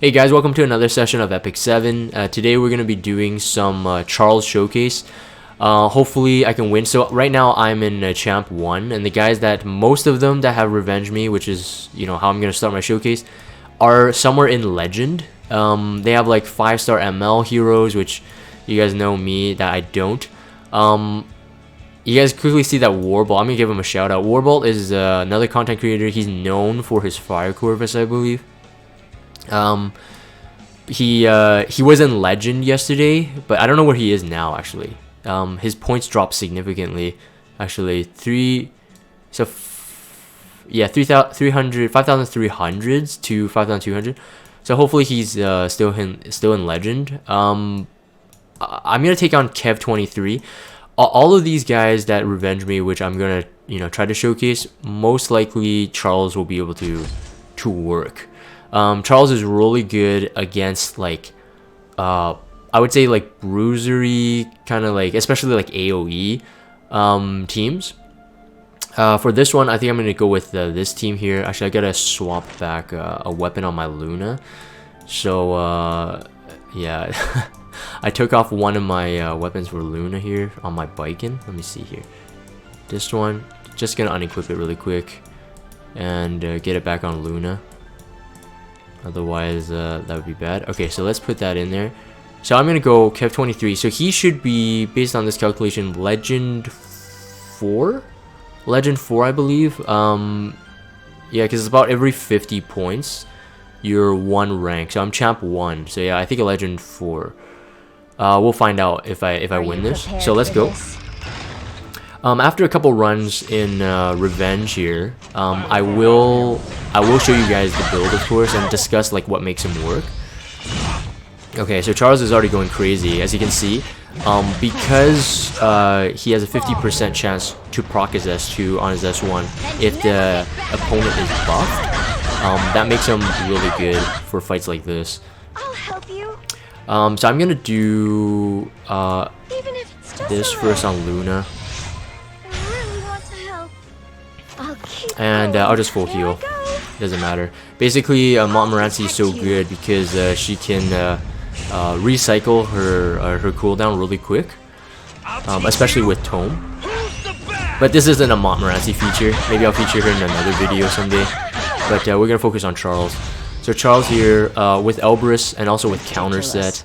Hey guys, welcome to another session of Epic 7. Today we're going to be doing some Charles Showcase. Hopefully I can win. So right now I'm in Champ 1, and the guys that, most of them that have revenged me, which is, how I'm going to start my showcase, are somewhere in Legend. They have like 5-star ML heroes, which you guys know me, that I don't. You guys quickly see that Warbolt. I'm going to give him a shout out. Warbolt is another content creator. He's known for his Fire Corvus, I believe. He was in Legend yesterday, but I don't know where he is now actually. His points dropped significantly, actually. 5,300s to 5,200. So hopefully he's still in Legend. I'm gonna take on Kev23. All of these guys that revenge me, which I'm gonna try to showcase, most likely Charles will be able to work. Charles is really good against like I would say like bruisery, kind of like, especially like AoE teams. For this one, I think I'm gonna go with this team here. Actually, I gotta swap back a weapon on my Luna. So yeah, I took off one of my weapons for Luna here on my Biken. Let me see here. This one, just gonna unequip it really quick and get it back on Luna. Otherwise, that would be bad. Okay, so let's put that in there. So I'm gonna go Kev23. So he should be, based on this calculation, Legend 4? Legend 4, I believe. Yeah, because it's about every 50 points, you're one rank. So I'm Champ 1. So yeah, I think a Legend 4. We'll find out if I win this. So let's go. After a couple runs in Revenge here, I will show you guys the build, of course, and discuss like what makes him work. Okay, so Charles is already going crazy, as you can see, because he has a 50% chance to proc his S2 on his S1 if the opponent is buffed. That makes him really good for fights like this. So I'm gonna do this first on Luna. And I'll just full heal. Doesn't matter. Basically, Montmorency is so good because she can recycle her cooldown really quick, especially with Tome. But this isn't a Montmorency feature. Maybe I'll feature her in another video someday. But we're gonna focus on Charles. So Charles here with Elbrus and also with counter set,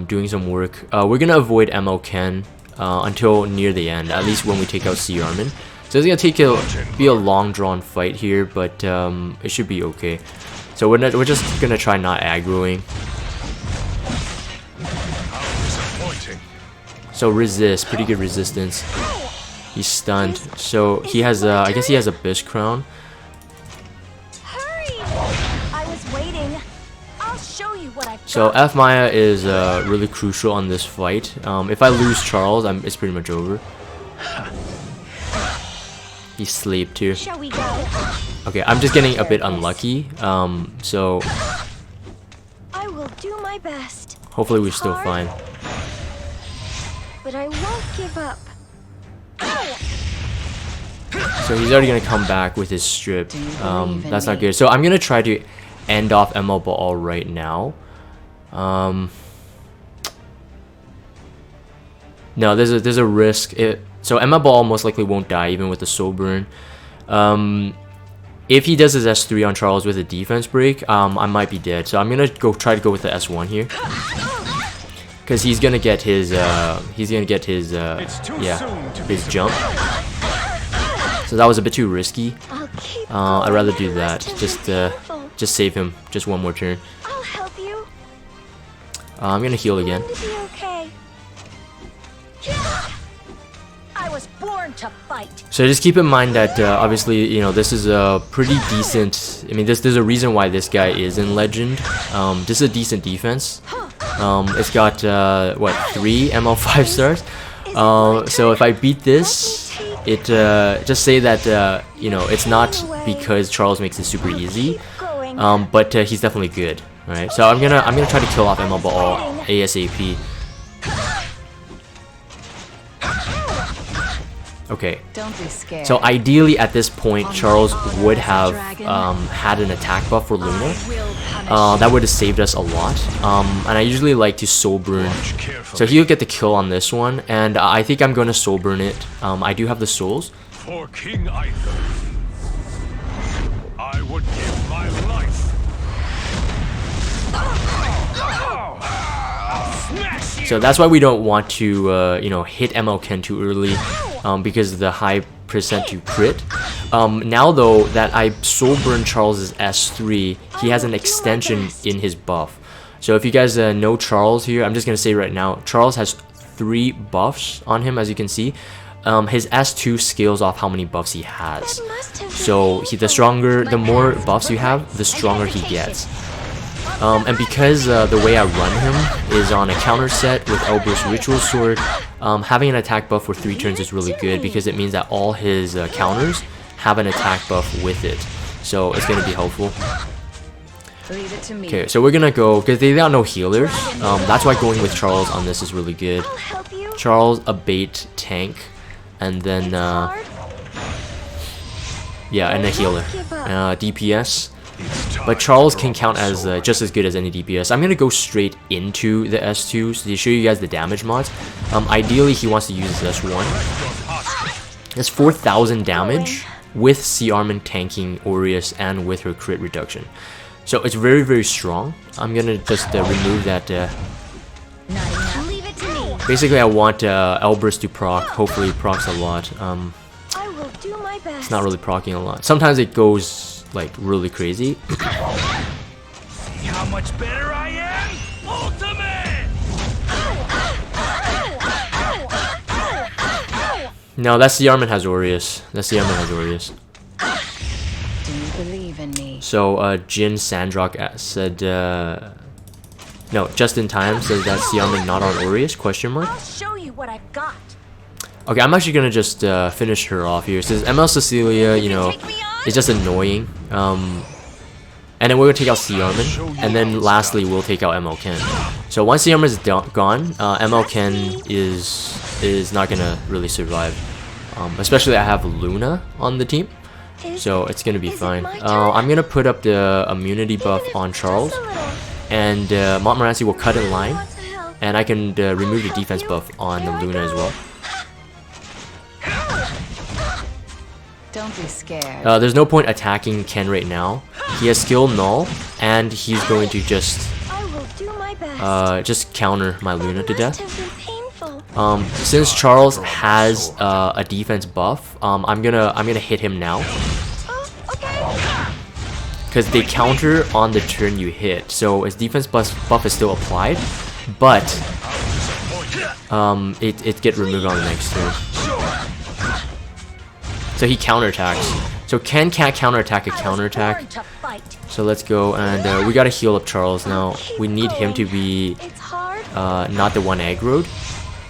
doing some work. We're gonna avoid MO Ken until near the end, at least when we take out C Armin. So it's gonna be a long drawn fight here, but it should be okay. So we're just gonna try not aggroing. So resist, pretty good resistance. He's stunned. So he has I guess he has a Bish Crown. So F Maya is really crucial on this fight. If I lose Charles, it's pretty much over. He's asleep too. Okay, I'm just getting a bit unlucky. So I will do my best. Hopefully we're still fine. But I won't give up. So he's already gonna come back with his strip. That's not good. So I'm gonna try to end off ML Ball right now. No, there's a risk. So Emma Ball most likely won't die even with the soul burn. If he does his S3 on Charles with a defense break, I might be dead. So I'm gonna try to go with the S1 here, because he's gonna get his his jump. So that was a bit too risky. I'd rather do that. Just save him just one more turn. I'm gonna heal again. So just keep in mind that obviously, this is a pretty decent. I mean, there's a reason why this guy is in Legend. This is a decent defense. It's got what, 3 ML 5 stars. So if I beat this, it just say that it's not because Charles makes it super easy, but he's definitely good. All right, so I'm gonna try to kill off ML Ball ASAP. Okay. Don't be scared. So ideally at this point, Charles would have had an attack buff for Luna. That would have saved us a lot. And I usually like to soul burn. So he'll get the kill on this one, and I think I'm going to soul burn it. I do have the souls. For King Arthur, I would give my life. So that's why we don't want to, you know, hit ML too early, because of the high percent to crit. Now though that I soul burn Charles's S3, he has an extension in his buff. So if you guys know Charles here, I'm just gonna say right now, Charles has 3 buffs on him, as you can see. His S2 scales off how many buffs he has. So the more buffs you have, the stronger he gets. And because the way I run him is on a counter set with Elber's Ritual Sword, having an attack buff for 3 turns is really good because it means that all his counters have an attack buff with it. So it's going to be helpful. Okay, so we're going to go, because they got no healers, that's why going with Charles on this is really good. Charles, a bait tank, and then, yeah, and a healer. DPS. But Charles can count as just as good as any DPS. I'm going to go straight into the S2 so to show you guys the damage mods. Ideally, he wants to use this S1. It's 4,000 damage with C. Armin tanking Aureus and with her crit reduction. So it's very, very strong. I'm going to just remove that. Basically, I want Elbrus to proc. Hopefully, it procs a lot. It's not really procking a lot. Sometimes it goes like really crazy. See how much better I am? Ultimate! No, that's the Armin has Aureus. That's the Armin has Aureus. Do you believe in me? So Jin Sandrock said no, just in time says that's the Armin not on Aureus, question mark. I'll show you what I've got. Okay, I'm actually gonna just finish her off here. It says ML Cecilia, you know, it's just annoying. And then we're gonna take out C. Armin, and then lastly we'll take out ML Ken. So once C. Armin is gone, ML Ken is not gonna really survive. Especially I have Luna on the team, so it's gonna be fine. I'm gonna put up the immunity buff on Charles, and Montmorency will cut in line, and I can remove the defense buff on Luna as well. Don't be scared. There's no point attacking Ken right now. He has skill null, and he's going to just counter my Luna to death. Since Charles has a defense buff, I'm gonna hit him now, because they counter on the turn you hit. So his defense buff is still applied, but it get removed on the next turn. So he counterattacks. So Ken can't counterattack a counterattack. So let's go, and we gotta heal up Charles now. We need him to be not the one aggroed.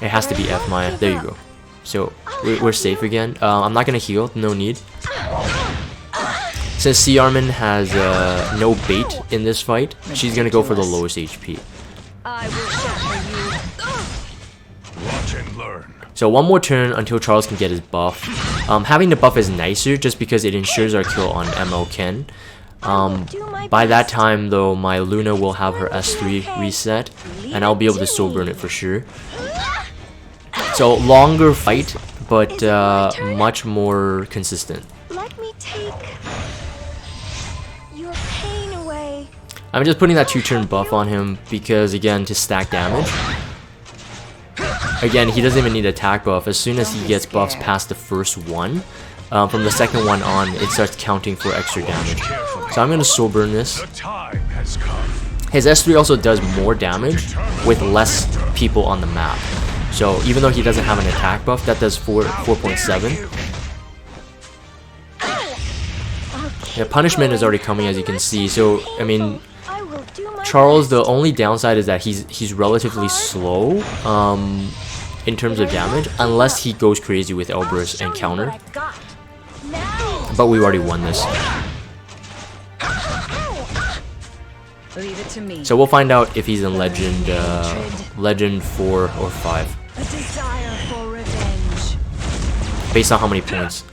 It has to be F Maya. There you go. So we're safe again. I'm not gonna heal. No need. Since C. Armin has no bait in this fight, she's gonna go for the lowest HP. Watch and learn. So one more turn until Charles can get his buff. Having the buff is nicer just because it ensures our kill on ML Ken. By that time though, my Luna will have her S3 reset, and I'll be able to soul burn it for sure. So longer fight, but much more consistent. Let me take your pain away. I'm just putting that 2-turn buff on him because, again, to stack damage. Again, he doesn't even need attack buff. As soon as he gets buffs past the first one, from the second one on, it starts counting for extra damage. So I'm going to soul burn this. His S3 also does more damage with less people on the map. So even though he doesn't have an attack buff, that does 4.7. Yeah, punishment is already coming, as you can see. So I mean, Charles, the only downside is that he's relatively slow in terms of damage, unless he goes crazy with Elbrus and counter. But we've already won this. Leave it to me. So we'll find out if he's in Legend 4 or 5. A desire for revenge. based on how many points.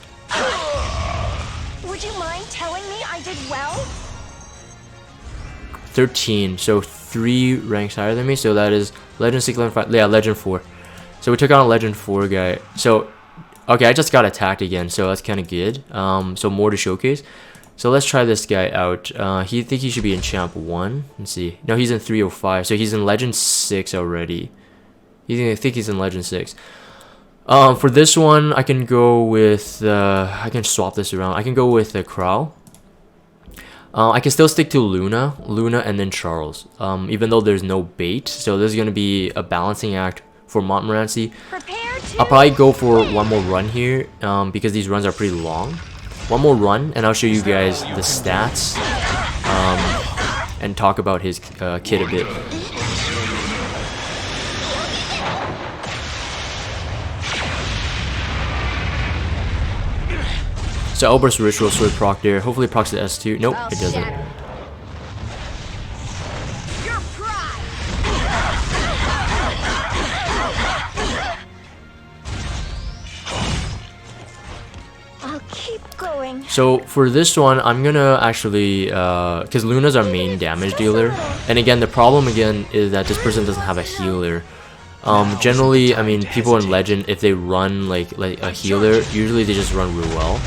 Would you mind telling me I did well? 13, so 3 ranks higher than me, so that is Legend 6, Legend 5, yeah, Legend 4. So we took on a Legend 4 guy. So, okay, I just got attacked again, so that's kind of good. So more to showcase. So let's try this guy out. He think he should be in Champ 1. Let's see. No, he's in 305, so he's in Legend 6 already. I think he's in Legend 6. For this one, I can go with, I can swap this around. I can go with the Crow. I can still stick to Luna, and then Charles, even though there's no bait. So this is going to be a balancing act for Montmorency. I'll probably go for one more run here, because these runs are pretty long. One more run, and I'll show you guys the stats, and talk about his kit a bit. So Outburst Ritual Sword proc there. Hopefully it procs the S2. Nope, it doesn't. I'll keep going. So for this one, I'm gonna actually, because Luna's our main damage dealer, and again the problem again is that this person doesn't have a healer. Generally, I mean, people in Legend, if they run like a healer, usually they just run real well.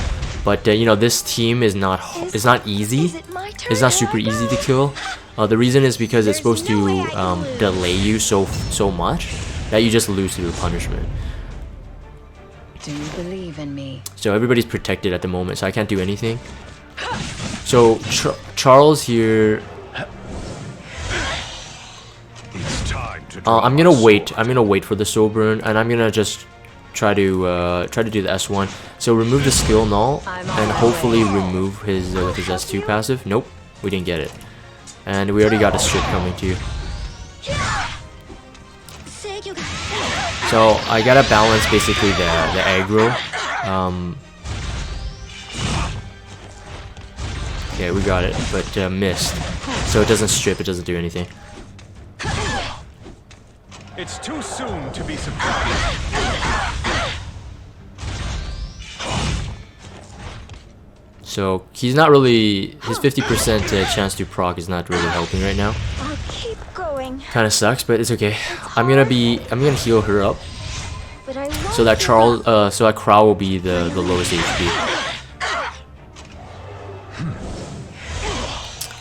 But you know, this team is not easy. It's not super easy to kill. The reason is because it's supposed to delay you so much that you just lose to the punishment. Do you believe in me? So everybody's protected at the moment, so I can't do anything. So Charles here. It's time to I'm gonna wait. I'm gonna wait for the soul burn, and I'm gonna just try to do the S1. So remove the skill null, and hopefully remove his S2 passive. Nope, we didn't get it, and we already got a strip coming too. So I gotta balance basically the aggro. Yeah, we got it, but missed. So it doesn't strip. It doesn't do anything. It's too soon to be surprised. So he's not really, his 50% chance to proc is not really helping right now. I'll keep going. Kind of sucks, but it's okay. I'm gonna heal her up, But I so that Charles, so that Crow will be the lowest HP.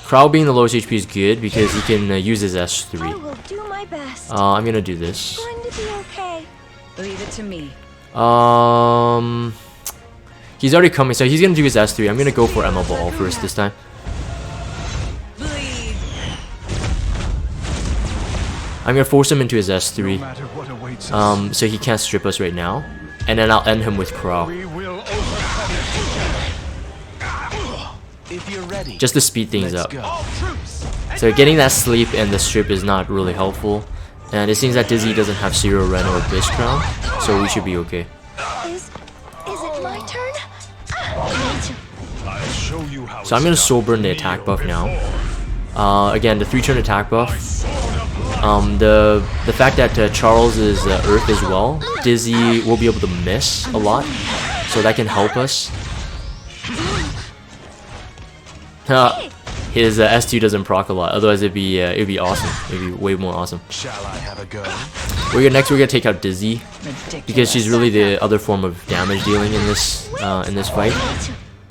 Crow being the lowest HP is good because he can use his S3. I will do my best. I'm gonna do this. It's going to be okay. Leave it to me. He's already coming, so he's gonna do his S3. I'm gonna go for Emma Ball first this time. Bleed. I'm gonna force him into his S3, No matter what awaits us, so he can't strip us right now, and then I'll end him with Crow, we will overcome it. If you're ready, just to speed things let's up. go. All troops, So getting that sleep and the strip is not really helpful, and it seems that Dizzy doesn't have Zero Ren or Bliss Crown, so we should be okay. Is it my turn? I'll show you how. So I'm gonna soul burn the attack buff now. Again, the 3-turn attack buff. The fact that Charles is Earth as well, Dizzy will be able to miss a lot, so that can help us. His S2 doesn't proc a lot, otherwise it'd be awesome. It'd be way more awesome. Shall I have a go? We're gonna take out Dizzy Ridiculous. because she's really the other form of damage dealing in this fight.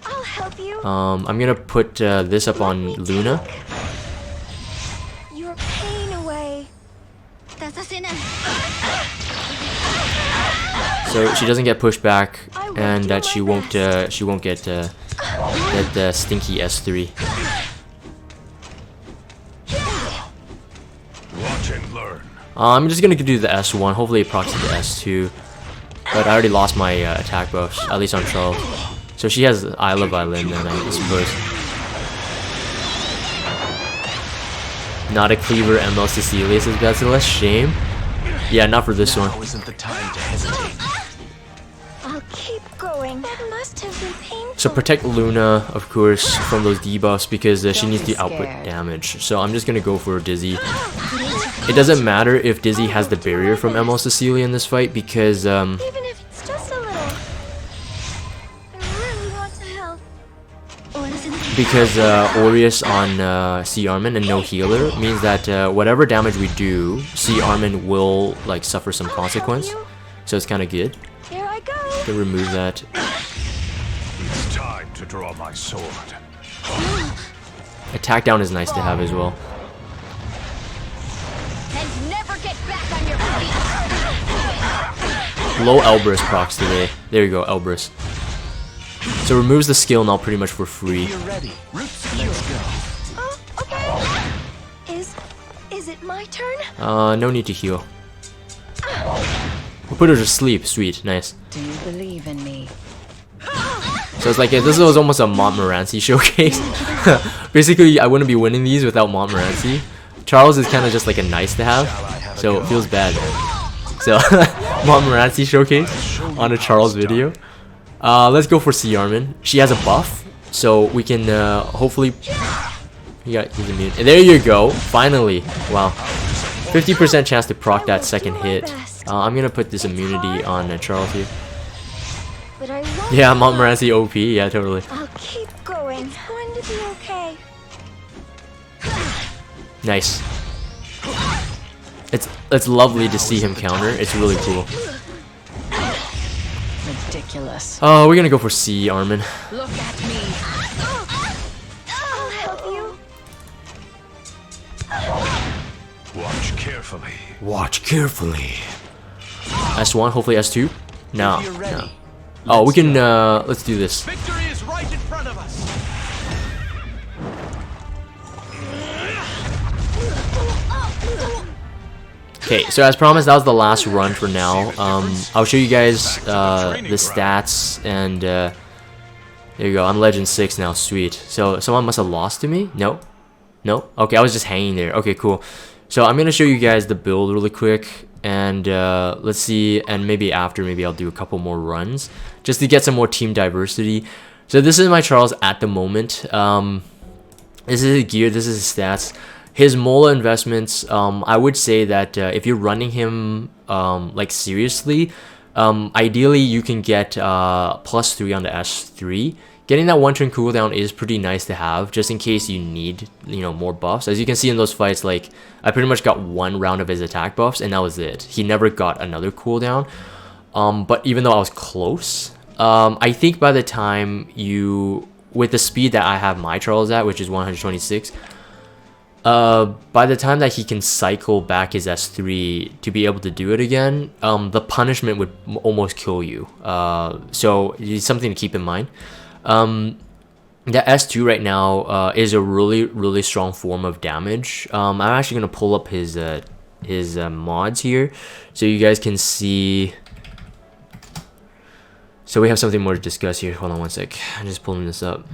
I'll help you. I'm gonna put this up on Luna. Your pain away. So she doesn't get pushed back, and that she won't get that stinky S3. Watch and learn. I'm just gonna do the S1. Hopefully it procs to the S2, but I already lost my attack buffs, at least on Charles. So she has Isla Violin then, I suppose. Not a Cleaver ML Cecilius is Basilisk. Shame. Yeah, not for this one. Now isn't the time to hesitate. I'll keep going. That must have been painful. So protect Luna, of course, from those debuffs because she Don't needs be to output scared. damage. So I'm just gonna go for Dizzy. It doesn't matter if Dizzy has the barrier from ML Cecilia in this fight because Even if it's just a little. What the hell? Because Aureus on C Armin and no healer means that whatever damage we do, C Armin will like suffer some consequence. So it's kind of good. Here I go. To remove that. It's time to draw my sword. Attack down is nice to have as well. And never get back on your feet. Low Elbrus procs today. There you go, Elbrus. So removes the skill now pretty much for free. You're ready. Let's go. Oh, okay. Is it my turn? No need to heal. We'll put her to sleep. Sweet, nice. Do you believe in me? So it's like this was almost a Montmorency showcase. Basically, I wouldn't be winning these without Montmorency. Charles is kind of just like a nice to have, so it feels bad. So Montmorency showcase on a Charles video. Let's go for C Armin. She has a buff, so we can hopefully. He's immune. And there you go. Finally, wow. 50% chance to proc that second hit. I'm gonna put this immunity on Charles here. But I won't. Yeah, Montmorency OP. Yeah, totally. I'll keep going. It's going to be okay. Nice. It's lovely to see him counter. It's really cool. Ridiculous. Oh, we're gonna go for C Armin. Look at me. I'll help you. Watch carefully. Watch carefully. S1, hopefully S2. No, You're ready. no. Oh, we can. Let's do this. Victory is right in front of us. Okay, so as promised, that was the last run for now. I'll show you guys the stats, and there you go. I'm Legend 6 now. Sweet. So someone must have lost to me. No, no. Okay, I was just hanging there. Okay, cool. So I'm gonna show you guys the build really quick, and let's see. And maybe after, maybe I'll do a couple more runs just to get some more team diversity. So this is my Charles at the moment. This is his gear. This is his stats. His Mola investments, I would say that if you're running him like seriously, ideally you can get +3 on the S3. Getting that 1-turn cooldown is pretty nice to have, just in case you need, you know, more buffs. As you can see in those fights, like I pretty much got 1 round of his attack buffs, and that was it. He never got another cooldown. But even though I was close, I think by the time with the speed that I have my Charles at, which is 126. By the time that he can cycle back his S3 to be able to do it again, the punishment would almost kill you. So it's something to keep in mind. The S2 right now is a really strong form of damage. I'm actually gonna pull up his mods here, so you guys can see. So we have something more to discuss here. Hold on one sec. I'm just pulling this up.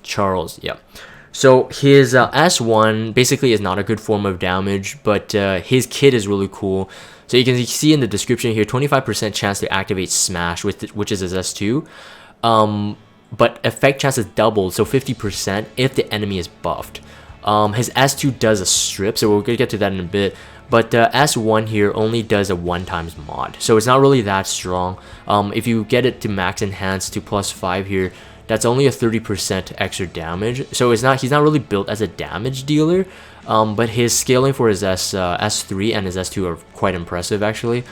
Charles, yeah. So his S1 basically is not a good form of damage, but his kit is really cool. So you can see in the description here, 25% chance to activate Smash, which is his S2. But effect chance is doubled, so 50% if the enemy is buffed. His S2 does a strip, so we're gonna get to that in a bit. But S1 here only does a 1x mod, so it's not really that strong. If you get it to max enhance to +5 here, that's only a 30% extra damage. So he's not really built as a damage dealer, but his scaling for his S3 and his S2 are quite impressive actually.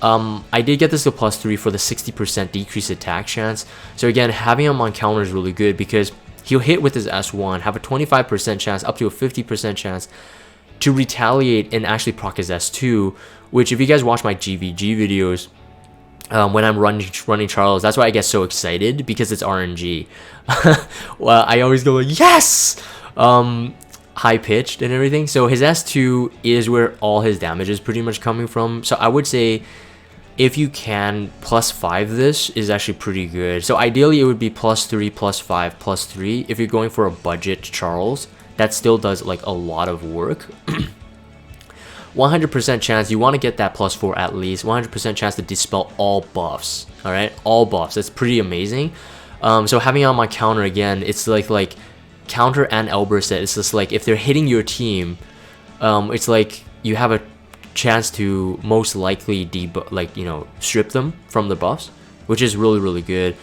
I did get this to +3 for the 60% decreased attack chance. So again, having him on counter is really good because he'll hit with his S1, have a 25% chance up to a 50% chance to retaliate and actually proc his S2, which if you guys watch my GVG videos, when I'm running Charles, that's why I get so excited, because it's RNG. Well, I always go like, yes! High pitched and everything. So his S2 is where all his damage is pretty much coming from. So I would say if you can +5 this is actually pretty good. So ideally it would be +3, +5, +3 if you're going for a budget Charles. That still does like a lot of work. 100% chance you want to get that +4 at least. 100% chance to dispel all buffs. All right, all buffs. That's pretty amazing. So having on my counter again, it's like counter and Elber set. It's just like if they're hitting your team, it's like you have a chance to most likely strip them from the buffs, which is really good.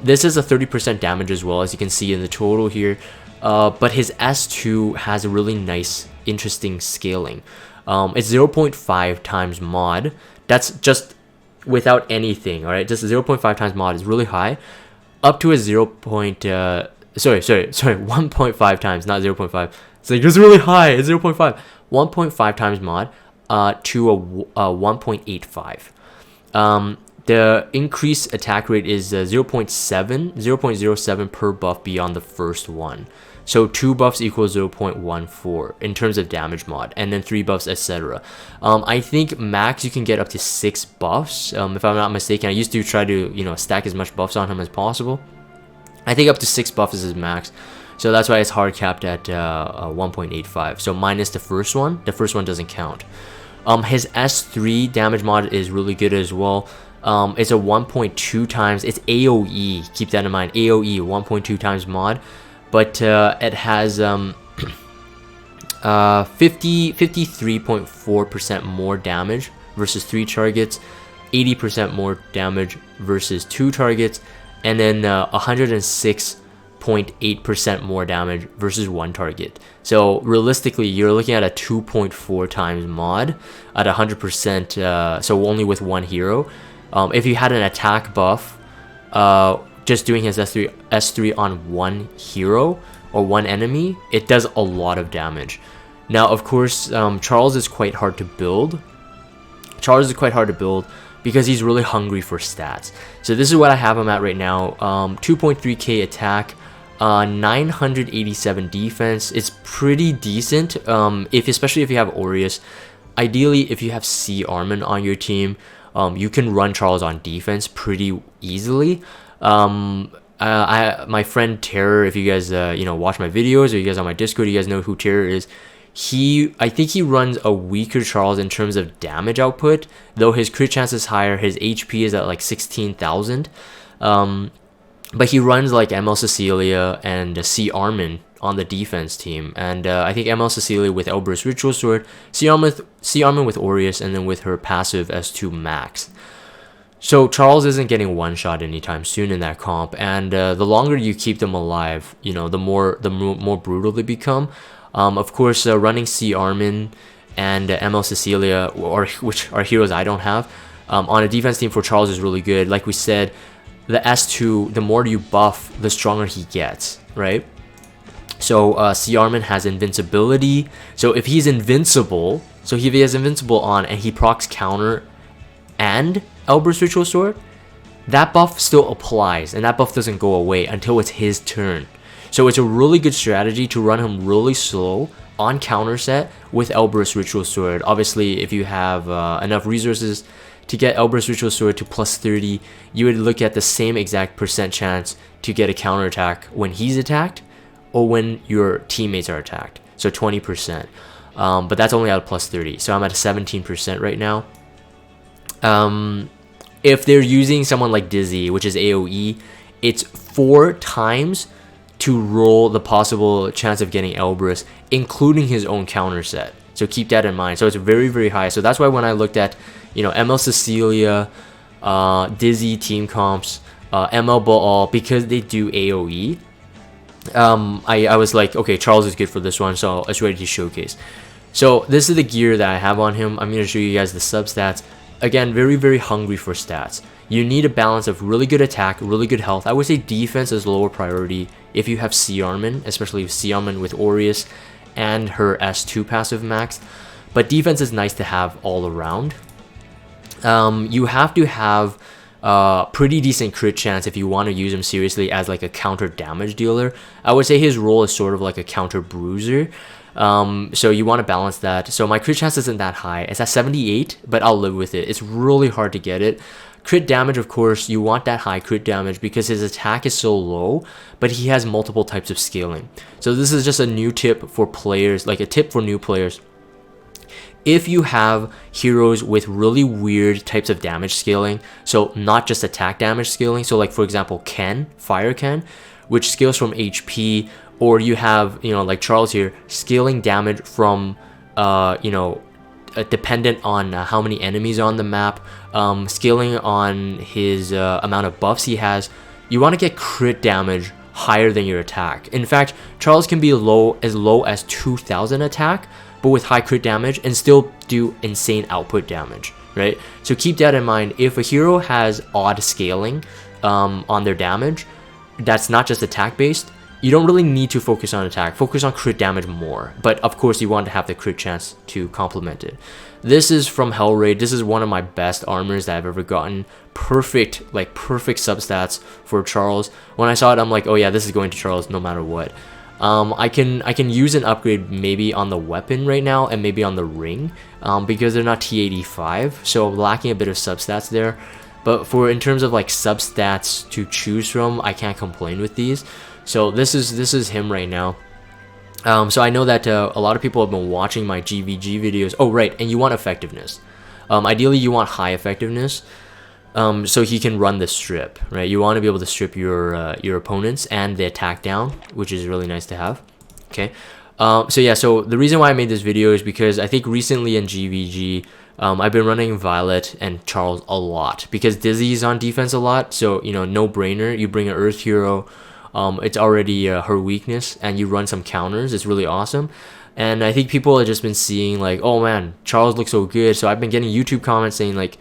This is a 30% damage as well, as you can see in the total here. But his S2 has a really nice, interesting scaling. It's 0.5 times mod. That's just without anything, all right? Just 0.5 times mod is really high. Up to a 1.5 times, not 0.5. It's like, it's really high, it's 0.5. 1.5 times mod to a 1.85. The increased attack rate is 0.07 per buff beyond the first one. So 2 buffs equals 0.14 in terms of damage mod, and then 3 buffs, etc. I think max you can get up to 6 buffs, if I'm not mistaken. I used to try to, stack as much buffs on him as possible. I think up to 6 buffs is his max. So that's why it's hard capped at 1.85. So minus the first one doesn't count. His S3 damage mod is really good as well. It's a 1.2 times, it's AoE, keep that in mind, AoE 1.2 times mod, but it has 53.4% more damage versus 3 targets, 80% more damage versus 2 targets, and then 106.8% more damage versus 1 target. So realistically, you're looking at a 2.4 times mod at 100%, so only with 1 hero. If you had an attack buff, just doing his S3 on 1 hero or 1 enemy, it does a lot of damage. Now, of course, Charles is quite hard to build. Because he's really hungry for stats. So this is what I have him at right now. 2.3k attack, 987 defense. It's pretty decent, especially if you have Aureus. Ideally, if you have C Armin on your team, you can run Charles on defense pretty easily. My friend Terror, if you guys watch my videos, or you guys on my Discord, you guys know who Terror is. I think he runs a weaker Charles in terms of damage output, though his crit chance is higher. His HP is at like 16,000. But he runs like ML Cecilia and C Armin on the defense team, and I think ML Cecilia with Elber's Ritual Sword, C Armin with Aureus, and then with her passive S2 max. So Charles isn't getting one shot anytime soon in that comp, and the longer you keep them alive, the more brutal they become. Of course, running C Armin and ML Cecilia, which are heroes I don't have, on a defense team for Charles is really good. Like we said, the S2, the more you buff, the stronger he gets, right? So C Armin has invincibility. So if he's invincible, so if he has invincible on and he procs counter and Elber's Ritual Sword, that buff still applies, and that buff doesn't go away until it's his turn. So it's a really good strategy to run him really slow on counter set with Elber's Ritual Sword. Obviously, if you have enough resources to get Elber's Ritual Sword to plus 30, you would look at the same exact percent chance to get a counter attack when he's attacked or when your teammates are attacked. So 20%. But that's only at a plus 30. So I'm at a 17% right now. If they're using someone like Dizzy, which is AoE, it's 4 times to roll the possible chance of getting Elbrus, including his own counter set. So keep that in mind. So it's very high. So that's why when I looked at, ML Cecilia, Dizzy team comps, ML Baal, because they do AoE, I was like, okay, Charles is good for this one, so it's ready to showcase. So this is the gear that I have on him. I'm going to show you guys the substats. Again, very hungry for stats. You need a balance of really good attack, really good health. I would say defense is lower priority if you have C Armin, especially C Armin with Aureus and her S2 passive max. But defense is nice to have all around. You have to have pretty decent crit chance if you want to use him seriously as like a counter damage dealer. I would say his role is sort of like a counter bruiser. So you want to balance that. So my crit chance isn't that high. It's at 78, but I'll live with it. It's really hard to get it. Crit damage, of course, you want that high crit damage because his attack is so low, but he has multiple types of scaling. So this is just a new tip for players, like a tip for new players. If you have heroes with really weird types of damage scaling, so not just attack damage scaling, so like for example Ken, Fire Ken, which scales from HP, or you have, like Charles here, scaling damage from, dependent on how many enemies are on the map, scaling on his amount of buffs he has. You want to get crit damage higher than your attack. In fact, Charles can be low as 2000 attack, but with high crit damage, and still do insane output damage, right? So keep that in mind. If a hero has odd scaling on their damage, that's not just attack based, you don't really need to focus on attack. Focus on crit damage more. But of course, you want to have the crit chance to complement it. This is from Hellraid. This is one of my best armors that I've ever gotten. Perfect, like perfect substats for Charles. When I saw it, I'm like, oh yeah, this is going to Charles no matter what. I can use an upgrade maybe on the weapon right now and maybe on the ring, because they're not T85, so lacking a bit of substats there. But for in terms of like substats to choose from, I can't complain with these. So this is him right now. So I know that a lot of people have been watching my GVG videos. Oh right, and you want effectiveness. Ideally you want high effectiveness, so he can run the strip, right? You want to be able to strip your opponents and the attack down, which is really nice to have. Okay. So yeah, so the reason why I made this video is because I think recently in GVG, I've been running Violet and Charles a lot because Dizzy is on defense a lot. So you know, no brainer. You bring an Earth hero. It's already her weakness, and you run some counters. It's really awesome. And I think people have just been seeing like, oh man, Charles looks so good. So I've been getting YouTube comments saying like,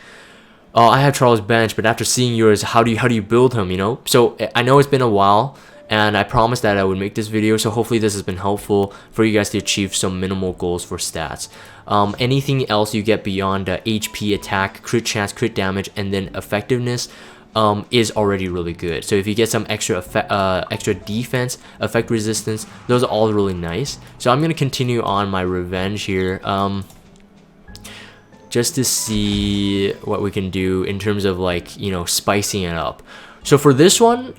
oh, I have Charles bench, but after seeing yours, how do you build him, you know? So I know it's been a while, and I promised that I would make this video, so hopefully this has been helpful for you guys to achieve some minimal goals for stats. Anything else you get beyond HP, attack, crit chance, crit damage, and then effectiveness is already really good. So if you get some extra defense, effect resistance, those are all really nice. So I'm gonna continue on my revenge here, just to see what we can do in terms of like, you know, spicing it up. So for this one,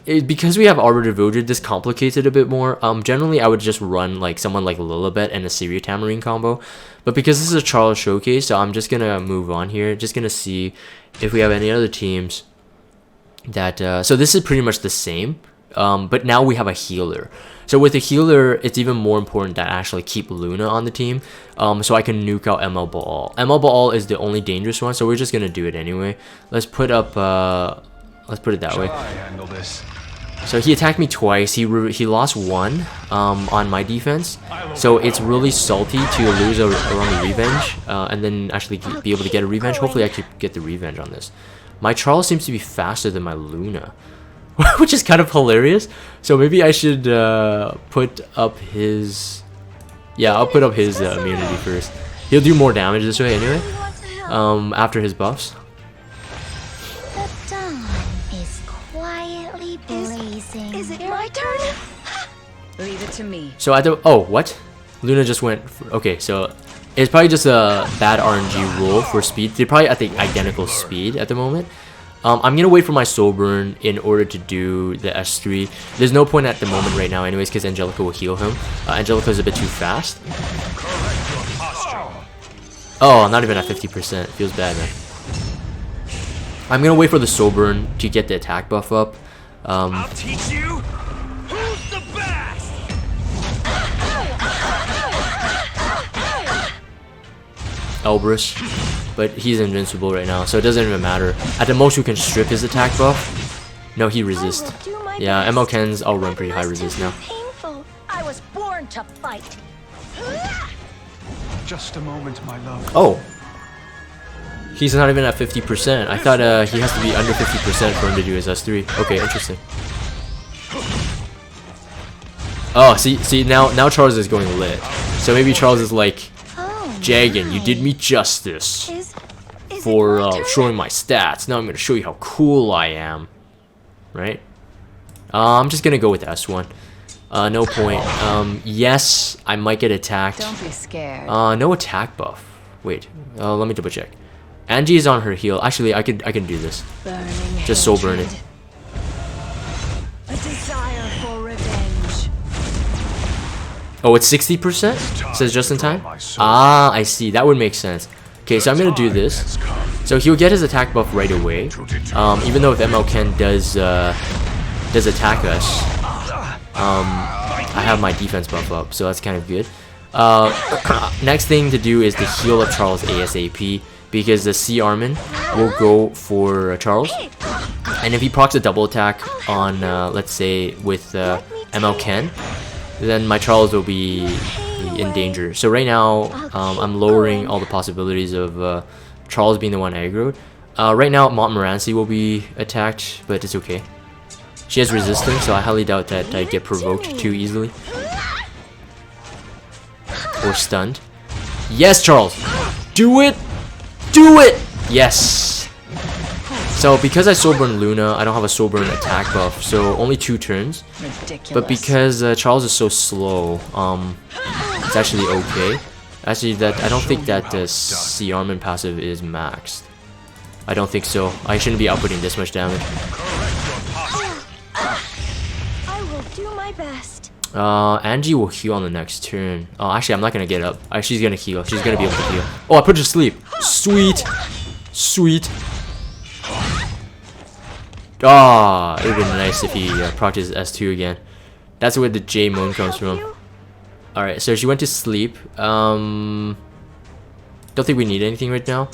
because we have Arbor Devoted, this complicates it a bit more. Generally I would just run like someone like Lilibet and a Syria Tamarine combo, but because this is a Charles showcase, so I'm just gonna move on here, just gonna see if we have any other teams that so this is pretty much the same, but now we have a healer. So with a healer, it's even more important that I actually keep Luna on the team, so I can nuke out ML Baal. ML Baal is the only dangerous one, so we're just gonna do it anyway. Let's put up let's put it that way. So he attacked me twice. He lost one on my defense. So it's really salty to lose a wrong revenge and then actually be able to get a revenge. Hopefully I could get the revenge on this. My Charles seems to be faster than my Luna, which is kind of hilarious. So maybe I should put up his... Yeah, I'll put up his immunity first. He'll do more damage this way anyway, after his buffs. Is it my turn? Leave it to me. So I don't... Oh, what? Luna just went... Okay, so it's probably just a bad RNG rule for speed. They're probably at the identical speed at the moment. I'm gonna wait for my soul burn in order to do the S3. There's no point at the moment right now anyways, because Angelica will heal him. Angelica's a bit too fast. Oh, not even at 50%. Feels bad, man. I'm gonna wait for the soul burn to get the attack buff up. I'll teach you who's the best. Elbrus, but he's invincible right now, so it doesn't even matter. At the most, we can strip his attack buff. No, he resists. Yeah, ML Ken's I'll run pretty high resist now. Painful. I was born to fight. Just a moment, my love. Oh, he's not even at 50%. I thought he has to be under 50% for him to do his S3. Okay, interesting. Oh, see now Charles is going lit. So maybe Charles is like, Jagan, you did me justice for showing my stats. Now I'm gonna show you how cool I am. Right? I'm just gonna go with S1. No point. Yes, I might get attacked. Don't be scared. No attack buff. Wait, let me double check. Angie is on her heal. Actually, I can do this. Burning Just soul burn it. A desire for revenge. Oh, it's 60%? Says just in time? Ah, I see. That would make sense. Okay, so I'm gonna do this. So he'll get his attack buff right away. Even though if ML Ken does attack us, I have my defense buff up, so that's kind of good. Next thing to do is to heal up Charles ASAP, because the C Armin will go for Charles, and if he procs a double attack on let's say with ML Ken, then my Charles will be in danger. So right now I'm lowering all the possibilities of Charles being the one aggroed. Right now Montmorency will be attacked, but it's okay. She has resistance, so I highly doubt that I get provoked too easily. Or stunned. Yes, Charles! Do it! Do it! Yes! So because I soul burn Luna, I don't have a soul burn attack buff, so only 2 turns. Ridiculous. But because Charles is so slow, it's actually okay. Actually, that I don't think that the C Armin passive is maxed. I don't think so. I shouldn't be outputting this much damage. I will do my best. Angie will heal on the next turn. Oh, actually, I'm not gonna get up. She's gonna heal. She's gonna be able to heal. Oh, I put her to sleep. Sweet. Sweet. Ah, it would have been nice if he procced his S2 again. That's where the J Moon comes from. Alright, so she went to sleep. Don't think we need anything right now.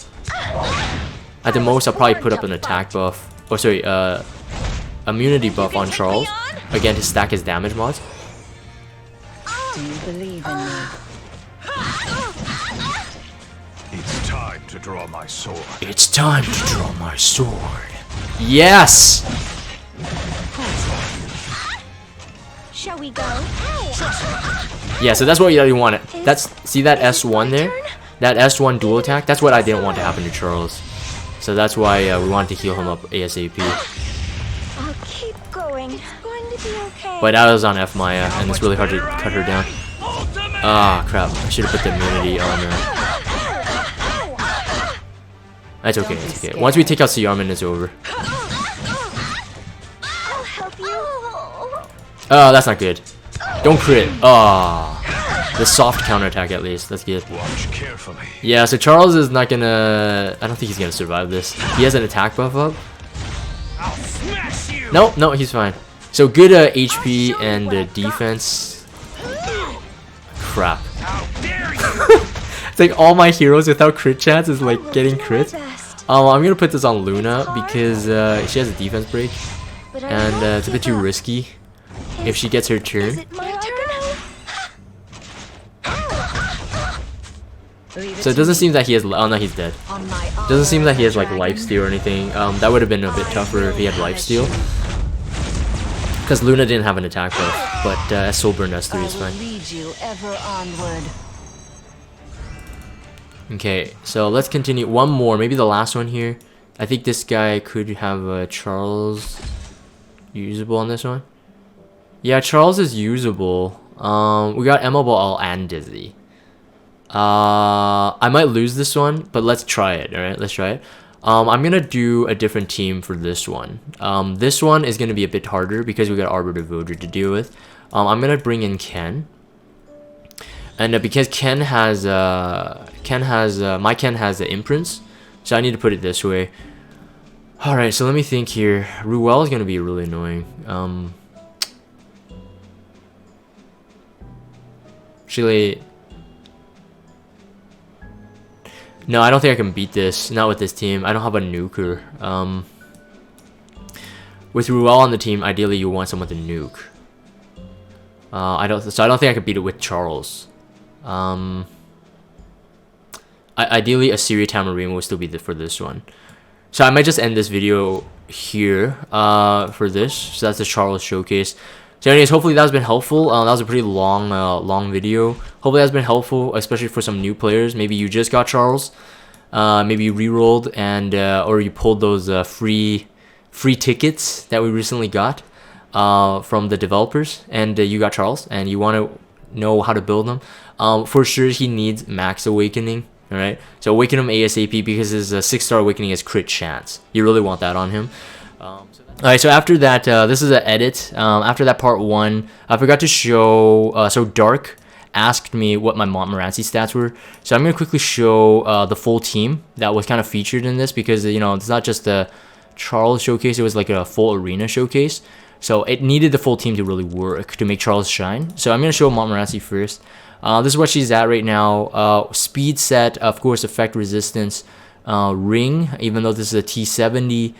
At the most, I'll probably put up an attack buff. Oh, sorry, immunity buff on Charles. Again, to stack his damage mods. Do you believe in me? It's time to draw my sword. It's time to draw my sword. Yes! Shall we go? Yeah, so that's what you really wanted. See that S1 there? That S1 dual attack? That's what I didn't want to happen to Charles. So that's why we wanted to heal him up ASAP. I'll keep going. It's going to be okay. But that was on F Maya, and it's really hard to cut her down. Ah, crap. I should have put the immunity on her. That's okay, it's okay. Once we take out C Armin, it's over. I'll help you. Oh, that's not good. Don't crit. Ah. The soft counterattack at least. That's good. Watch carefully. Yeah, so Charles is not gonna... I don't think he's gonna survive this. He has an attack buff up. I'll smash you. No, he's fine. So good HP and defense. Crap. How dare you? It's like all my heroes without crit chance is like getting crits. Best. I'm gonna put this on Luna because she has a defense break, But I and won't it's a bit give too up. risky if she gets her Is turn. it my turn? Leave So it to doesn't me. seem that he has. Oh no, he's dead. On my Doesn't seem honor, that he has like dragon. lifesteal or anything. That would have been a bit tougher if he had lifesteal. Because Luna didn't have an attack buff, but Soul Burn S3 is I will fine. lead you ever onward. Okay, so let's continue. One more, maybe the last one here. I think this guy could have Charles usable on this one. Yeah, Charles is usable. We got Emma Ball and Dizzy. I might lose this one, but let's try it. All right, let's try it. I'm gonna do a different team for this one. This one is gonna be a bit harder because we got Arbor Devoter to deal with. I'm gonna bring in Ken, and because Ken has my Ken has the imprints, so I need to put it this way. All right, so let me think here. Ruel is gonna be really annoying. Actually, no, I don't think I can beat this. Not with this team. I don't have a nuker. With Ruel on the team, ideally you want someone to nuke. I don't think I can beat it with Charles. Ideally, a Syria Tamarine will still be for this one. So I might just end this video here for this. So that's the Charles showcase. So anyways, hopefully that's been helpful. That was a pretty long video. Hopefully that's been helpful, especially for some new players. Maybe you just got Charles. Maybe you re-rolled and or you pulled those free tickets that we recently got from the developers, and you got Charles, and you want to know how to build them. For sure, he needs Max Awakening. All right, so awaken him ASAP because his 6-star awakening is crit chance. You really want that on him. Alright, so after that, this is an edit. After that part 1, I forgot to show, so Dark asked me what my Montmorency stats were. So I'm going to quickly show the full team that was kind of featured in this because, you know, it's not just the Charles showcase, it was like a full arena showcase. So it needed the full team to really work to make Charles shine. So I'm going to show Montmorency first. This is what she's at right now. Speed set, of course, effect resistance, ring, even though this is a T70.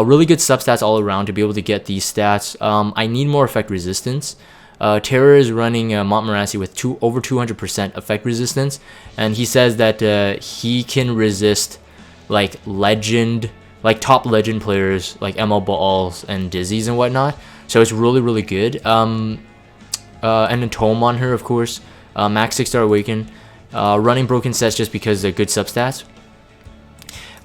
Really good substats all around to be able to get these stats. I need more effect resistance. Terror is running Montmorency with over 200% effect resistance, and he says that he can resist like top legend players like ML Balls and Dizzies and whatnot. So it's really good. And a Tome on her, of course. Max 6-star Awaken. Running Broken Sets just because they're good substats.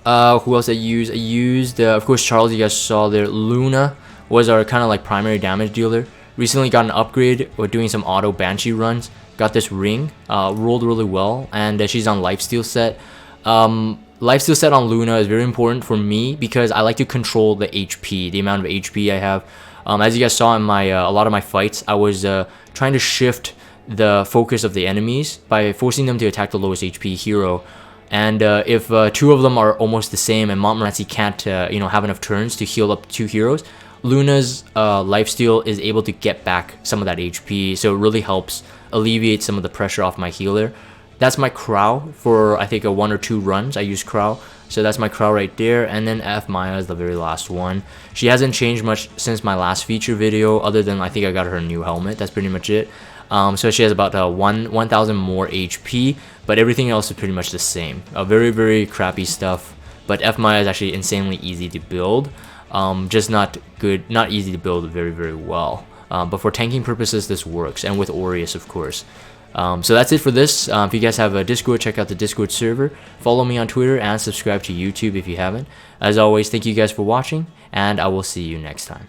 Who else I used? I used, of course, Charles, you guys saw there. Luna was our kind of like primary damage dealer. Recently got an upgrade. We're doing some auto Banshee runs. Got this ring. Rolled really well. And she's on Lifesteal set. Lifesteal set on Luna is very important for me because I like to control the HP, the amount of HP I have. As you guys saw in my a lot of my fights, I was trying to shift the focus of the enemies by forcing them to attack the lowest HP hero. And if two of them are almost the same and Montmorency can't have enough turns to heal up 2 heroes, Luna's lifesteal is able to get back some of that HP, so it really helps alleviate some of the pressure off my healer. That's my Crow for I think 1 or 2 runs. I use Crow, so that's my Crow right there. And then F Maya is the very last one. She hasn't changed much since my last feature video, other than I think I got her a new helmet. That's pretty much it. So she has about 1,000 more HP, but everything else is pretty much the same. Very crappy stuff, but F Maya is actually insanely easy to build. Just not easy to build very well. But for tanking purposes, this works, and with Aureus, of course. So that's it for this. If you guys have a Discord, check out the Discord server. Follow me on Twitter and subscribe to YouTube if you haven't. As always, thank you guys for watching, and I will see you next time.